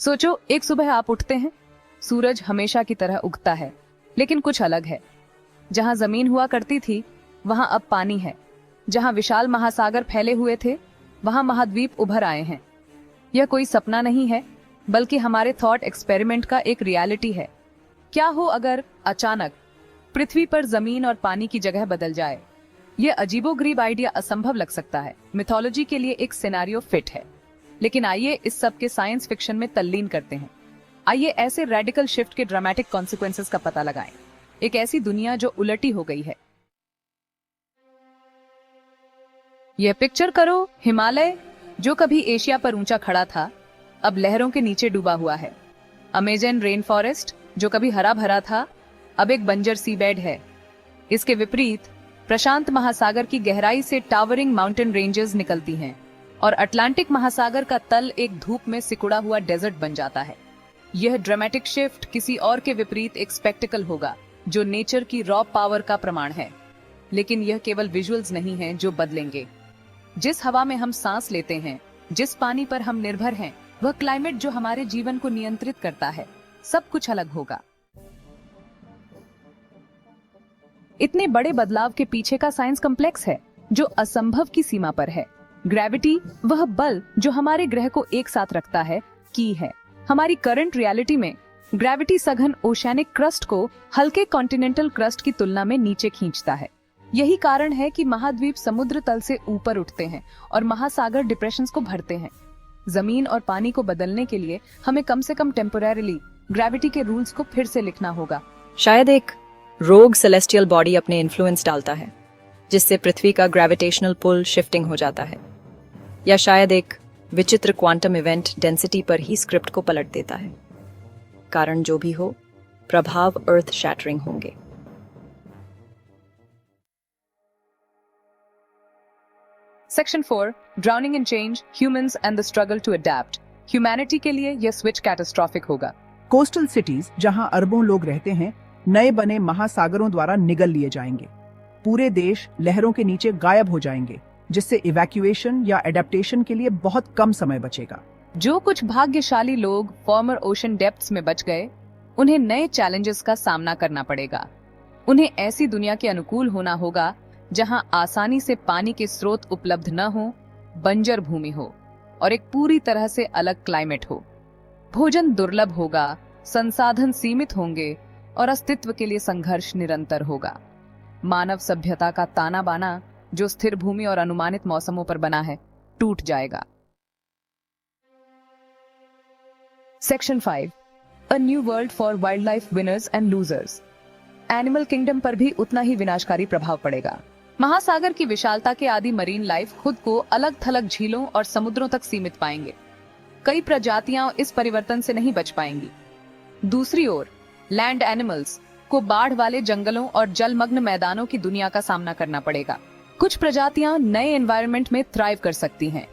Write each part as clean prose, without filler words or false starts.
सोचो, एक सुबह आप उठते हैं, सूरज हमेशा की तरह उगता है, लेकिन कुछ अलग है। जहां जमीन हुआ करती थी वहां अब पानी है। जहां विशाल महासागर फैले हुए थे वहां महाद्वीप उभर आए हैं। यह कोई सपना नहीं है, बल्कि हमारे थॉट एक्सपेरिमेंट का एक रियलिटी है। क्या हो अगर अचानक पृथ्वी पर जमीन और पानी की जगह बदल जाए? यह अजीबोगरीब आइडिया असंभव लग सकता है, मिथोलॉजी के लिए एक सिनेरियो फिट है, लेकिन आइए इस सब के साइंस फिक्शन में तल्लीन करते हैं। आइए ऐसे रेडिकल शिफ्ट के ड्रामेटिक कॉन्सिक्वेंसेस का पता लगाएं। एक ऐसी दुनिया जो उलटी हो गई है। यह पिक्चर करो, हिमालय जो कभी एशिया पर ऊंचा खड़ा था अब लहरों के नीचे डूबा हुआ है। अमेजन रेन फॉरेस्ट जो कभी हरा भरा था अब एक बंजर सी बेड है। इसके विपरीत प्रशांत महासागर की गहराई से टावरिंग माउंटेन रेंजेस निकलती हैं और अटलांटिक महासागर का तल एक धूप में सिकुड़ा हुआ डेजर्ट बन जाता है। यह ड्रामेटिक शिफ्ट किसी और के विपरीत एक स्पेक्टिकल होगा जो नेचर की रॉ पावर का प्रमाण है। लेकिन यह केवल विजुअल्स नहीं हैं जो बदलेंगे। जिस हवा में हम सांस लेते हैं, जिस पानी पर हम निर्भर हैं, वह क्लाइमेट जो हमारे जीवन को नियंत्रित करता है, सब कुछ अलग होगा। इतने बड़े बदलाव के पीछे का साइंस कॉम्प्लेक्स है जो असंभव की सीमा पर है। ग्रेविटी, वह बल जो हमारे ग्रह को एक साथ रखता है, की है। हमारी करंट रियलिटी में ग्रेविटी सघन ओशियानिक क्रस्ट को हल्के कॉन्टिनेंटल क्रस्ट की तुलना में नीचे खींचता है। यही कारण है कि महाद्वीप समुद्र तल से ऊपर उठते हैं और महासागर डिप्रेशंस को भरते हैं। जमीन और पानी को बदलने के लिए हमें कम से कम टेम्पोरेरीली ग्रेविटी के रूल्स को फिर से लिखना होगा। शायद एक रोग सेलेस्टियल बॉडी अपने इन्फ्लुएंस डालता है, जिससे पृथ्वी का ग्रेविटेशनल पुल शिफ्टिंग हो जाता है, या शायद एक विचित्र क्वांटम इवेंट डेंसिटी पर ही स्क्रिप्ट को पलट देता है। कारण जो भी हो, प्रभाव अर्थ शैटरिंग होंगे। Section 4, drowning in change, humans and the struggle to adapt. Humanity के लिए यह स्विच कैटास्ट्रॉफिक होगा। कोस्टल सिटीज जहां अरबों लोग रहते हैं, नए बने महासागरों द्वारा निगल लिए जाएंगे। पूरे देश लहरों के नीचे गायब हो जाएंगे, जिससे इवैक्यूएशन या एडेप्टेशन के लिए बहुत कम समय बचेगा। जो कुछ भाग्यशाली लोग फॉर्मर ओशन डेप्थ्स में बच गए, उन्हें नए चैलेंजेस का सामना करना पड़ेगा। उन्हें ऐसी दुनिया के अनुकूल होना होगा जहां आसानी से पानी के स्रोत उपलब्ध न हो, बंजर भूमि हो और एक पूरी तरह से अलग क्लाइमेट हो। भोजन दुर्लभ होगा, संसाधन सीमित होंगे और अस्तित्व के लिए संघर्ष निरंतर होगा। मानव सभ्यता का ताना बाना जो स्थिर भूमि और अनुमानित मौसमों पर बना है, टूट जाएगा। Section 5, a new world for wild life winners and losers. Animal kingdom पर भी उतना ही विनाशकारी प्रभाव पड़ेगा। महासागर की विशालता के आदि मरीन लाइफ खुद को अलग थलग झीलों और समुद्रों तक सीमित पाएंगे। कई प्रजातियां इस परिवर्तन से नहीं बच पाएंगी। दूसरी ओर लैंड एनिमल्स को बाढ़ वाले जंगलों और जलमग्न मैदानों की दुनिया का सामना करना पड़ेगा। कुछ प्रजातियां नए एनवायरनमेंट में थ्राइव कर सकती हैं।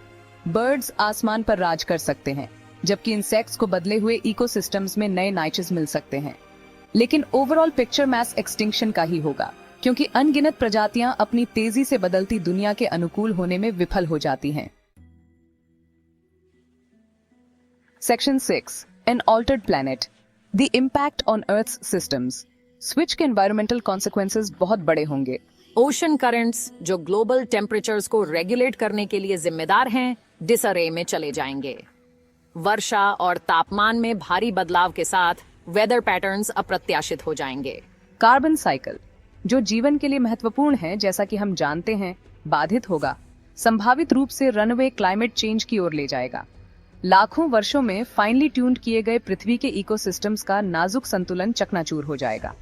बर्ड्स आसमान पर राज कर सकते हैं, जबकि इंसेक्ट्स को बदले हुए इकोसिस्टम्स में नए नाइचेस मिल सकते हैं। लेकिन ओवरऑल पिक्चर मैस एक्सटिंक्शन का ही होगा, क्योंकि अनगिनत प्रजातियां अपनी तेजी से बदलती दुनिया के अनुकूल होने में विफल हो जाती हैं। Section 6, an altered planet, the impact on earth's systems. Switch के एनवायरमेंटल कॉन्सिक्वेंसेस बहुत बड़े होंगे। ओशन करंट्स जो ग्लोबल टेम्परेचर्स को रेगुलेट करने के लिए जिम्मेदार हैं, डिसअरे में चले जाएंगे। वर्षा और तापमान में भारी बदलाव के साथ वेदर पैटर्न्स अप्रत्याशित हो जाएंगे। कार्बन साइकिल जो जीवन के लिए महत्वपूर्ण है, जैसा कि हम जानते हैं, बाधित होगा। संभावित रूप से रनवे क्लाइमेट चेंज की ओर ले जाएगा। लाखों वर्षों में फाइनली ट्यून्ड किए गए पृथ्वी के इकोसिस्टम्स का नाजुक संतुलन चकनाचूर हो जाएगा।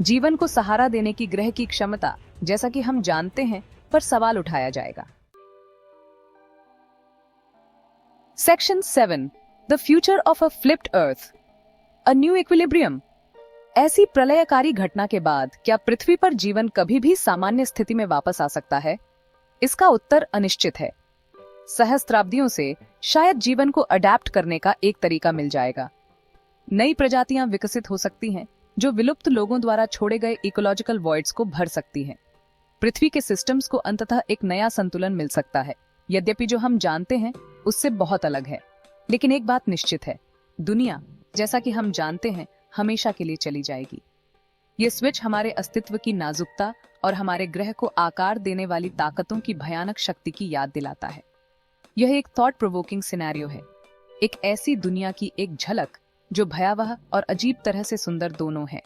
जीवन को सहारा देने की ग्रह की क्षमता, जैसा कि हम जानते हैं, पर सवाल उठाया जाएगा। Section 7, the future of a flipped earth, a new equilibrium. ऐसी प्रलयकारी घटना के बाद क्या पृथ्वी पर जीवन कभी भी सामान्य स्थिति में वापस आ सकता है? इसका उत्तर अनिश्चित है। सहस्त्राब्दियों से शायद जीवन को अडैप्ट करने का एक तरीका मिल जाएगा। नई प्रजातियां विकसित हो सकती हैं जो विलुप्त लोगों द्वारा छोड़े गए इकोलॉजिकल वॉइड्स को भर सकती हैं। पृथ्वी के सिस्टम्स को अंततः एक नया संतुलन मिल सकता है, यद्यपि जो हम जानते हैं उससे बहुत अलग है। लेकिन एक बात निश्चित है, दुनिया, जैसा कि हम जानते हैं, हमेशा के लिए चली जाएगी। ये स्विच हमारे अस्तित्व की नाजुकता और हमारे ग्रह को आकार देने वाली ताकतों की भयानक शक्ति की याद दिलाता है। यह एक थॉट प्रोवोकिंग सिनेरियो है, एक ऐसी दुनिया की एक झलक जो भयावह और अजीब तरह से सुंदर दोनों है।